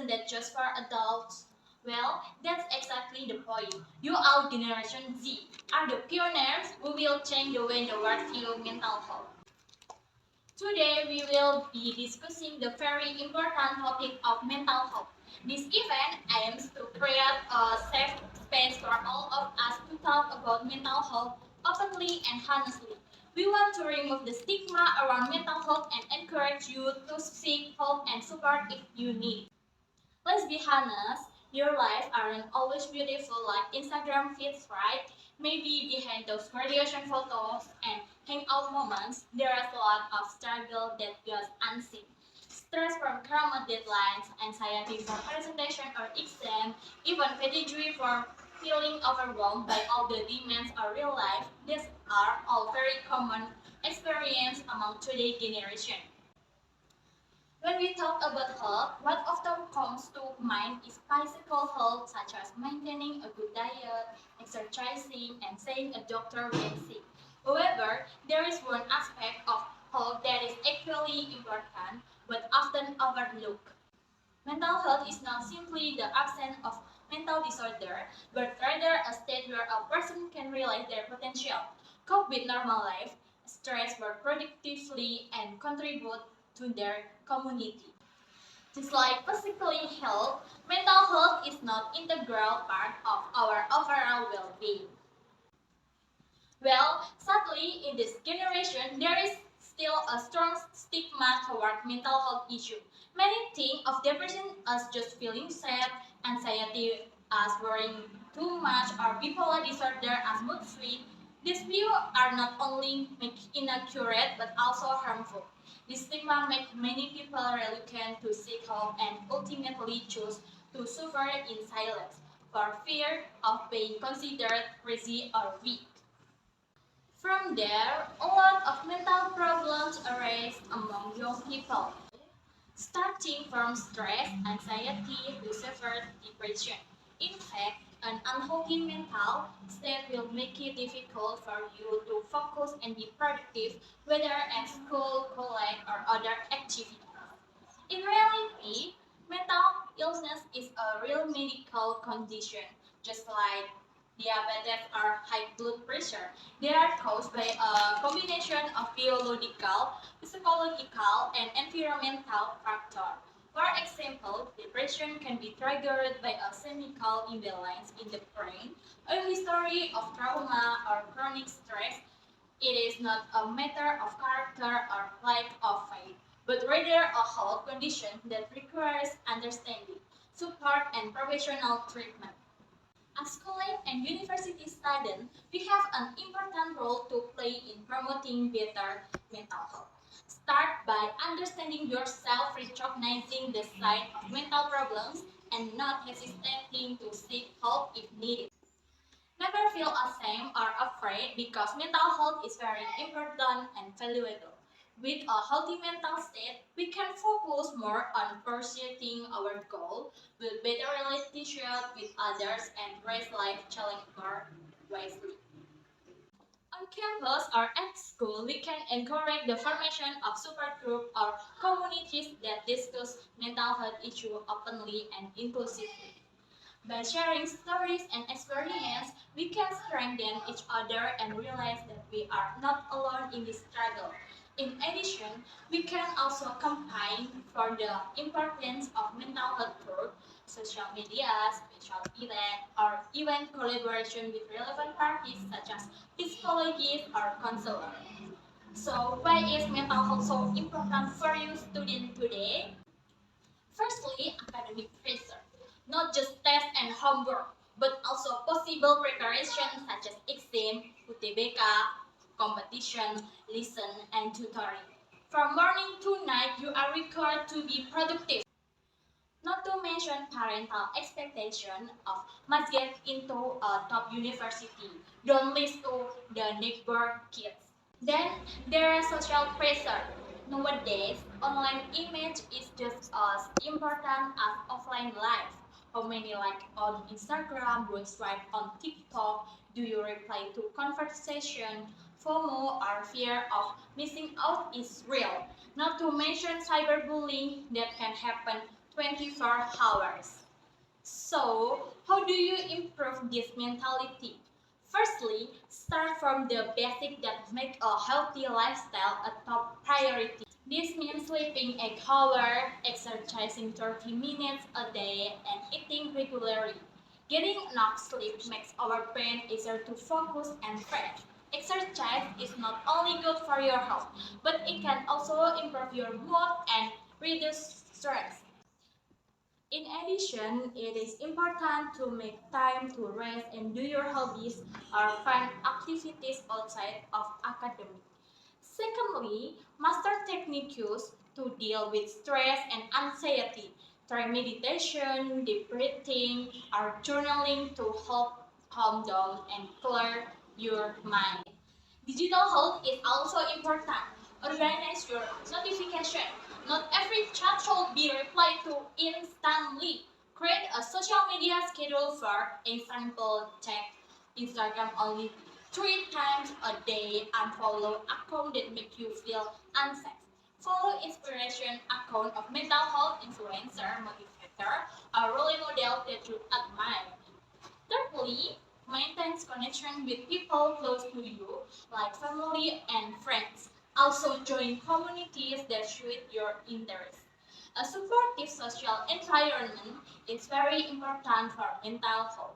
isn't that just for adults? Well, that's exactly the point. You, our Generation Z, are the pioneers who will change the way the world views mental health. Today, we will be discussing the very important topic of mental health. This event aims to create a safe space for all of us to talk about mental health openly and honestly. We want to remove the stigma around mental health and encourage you to seek help and support if you need. Let's be honest, your life aren't always beautiful like Instagram feeds, right? Maybe behind those graduation photos and hangout moments, there is a lot of struggle that goes unseen. Stress from chroma deadlines, anxiety for presentation or exam, even fatigue for feeling overwhelmed by all the demands of real life. These are all very common experience among today's generation. When we talk about health, what often comes to mind is physical health, such as maintaining a good diet, exercising, and seeing a doctor when sick. However, there is one aspect of health that is equally important but often overlooked. Mental health is not simply the absence of mental disorder, but rather a state where a person can realize their potential, cope with normal life, stress work productively, and contribute to their community. Just like physical health, mental health is not integral part of our overall well-being. Well, sadly, in this generation, there is still a strong stigma toward mental health issue. Many think of depression as just feeling sad, anxiety as worrying too much, or bipolar disorder as mood swing. These views are not only inaccurate but also harmful. This stigma makes many people reluctant to seek help and ultimately choose to suffer in silence for fear of being considered crazy or weak. From there, a lot of mental problems arise among young people, starting from stress, anxiety to severe depression. In fact, an unhealthy mental state will make it difficult for you to focus and be productive, whether at school, college, or other activities. In reality, mental illness is a real medical condition, just like diabetes or high blood pressure. They are caused by a combination of biological, physiological, and environmental factors. For example, depression can be triggered by a chemical imbalance in the brain, a history of trauma, or chronic stress. It is not a matter of character or lack of faith, but rather a health condition that requires understanding, support, and professional treatment. As college and university students, we have an important role to play in promoting better mental health. Start by understanding yourself, recognizing the signs of mental problems, and not hesitating to seek help if needed. Never feel ashamed or afraid because mental health is very important and valuable. With a healthy mental state, we can focus more on pursuing our goal, build better relationships with others, and raise life challenges more wisely. On campus or at school, we can encourage the formation of support groups or communities that discuss mental health issues openly and inclusively. By sharing stories and experience, we can strengthen each other and realize that we are not alone in this struggle. In addition, we can also campaign for the importance of mental health through social media, special events, or even collaboration with relevant parties such as psychologists or counselors. So, why is mental health so important for you students today? Firstly, academic pressure, not just tests and homework, but also possible preparation such as exam, UTBK, competition, listen, and tutoring. From morning to night, you are required to be productive. Not to mention parental expectation of must get into a top university. Don't listen to the neighbor kids. Then there is social pressure. Nowadays, online image is just as important as offline life. How many like on Instagram, do you swipe on TikTok, do you reply to conversation? FOMO or fear of missing out is real. Not to mention cyberbullying that can happen 24 hours. So, how do you improve this mentality? Firstly, start from the basic that make a healthy lifestyle a top priority. This means sleeping 8 hours, exercising 30 minutes a day, and eating regularly. Getting enough sleep makes our brain easier to focus and fresh. Exercise is not only good for your health, but it can also improve your mood and reduce stress. In addition, it is important to make time to rest and do your hobbies or fun activities outside of academic. Secondly, master techniques to deal with stress and anxiety. Try meditation, deep breathing, or journaling to help calm down and clear your mind. Digital health is also important. Organize your notification. Not every chat should be replied to instantly. Create a social media schedule. For example, check Instagram only 3 times a day and follow accounts that make you feel unsafe. Follow inspiration account of mental health influencer, motivator, or role model that you admire. Thirdly, maintain connection with people close to you, like family and friends. Also join communities that suit your interests. A supportive social environment is very important for mental health.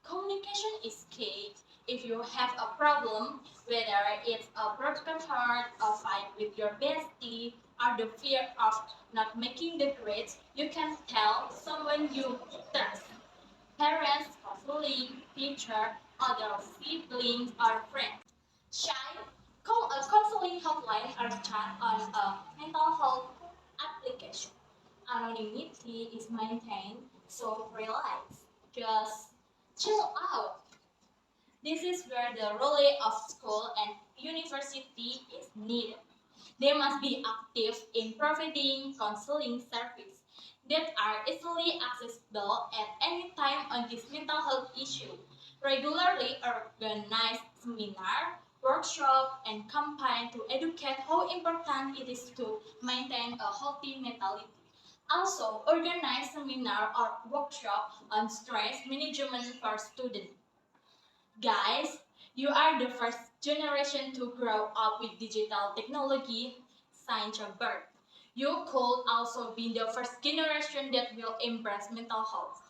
Communication is key. If you have a problem, whether it's a broken heart, a fight with your bestie, or the fear of not making the grades, you can tell someone you trust. Parents, colleagues, teacher, other siblings, or friends. Shy, call a counseling hotline or chat on a mental health application. Anonymity is maintained, so relax. Just chill out. This is where the role of school and university is needed. They must be active in providing counseling services that are easily accessible at any time on this mental health issue. Regularly organize seminar, workshop, and campaign to educate how important it is to maintain a healthy mentality. Also, organize seminar or workshop on stress management for students. Guys, you are the first generation to grow up with digital technology since your birth. You could also be the first generation that will embrace mental health.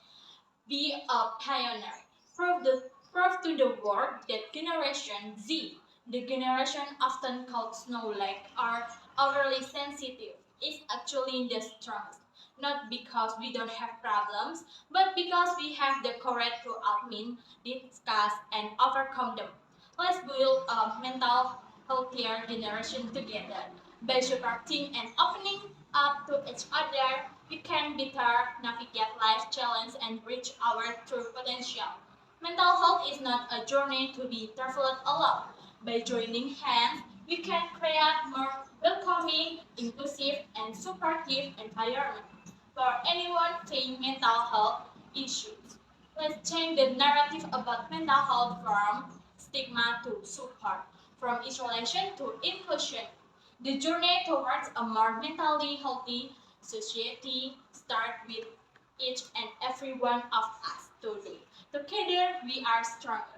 Be a pioneer. Prove to the world that Generation Z, the generation often called snow-like or overly sensitive, is actually the strongest. Not because we don't have problems, but because we have the courage to admit, discuss, and overcome them. Let's build a mental healthier generation together. By supporting and opening up to each other, we can better navigate life challenges and reach our true potential. Mental health is not a journey to be traveled alone. By joining hands, we can create more welcoming, inclusive, and supportive environment for anyone facing mental health issues. Let's change the narrative about mental health from stigma to support, from isolation to inclusion. The journey towards a more mentally healthy society starts with each and every one of us today. Together, we are stronger.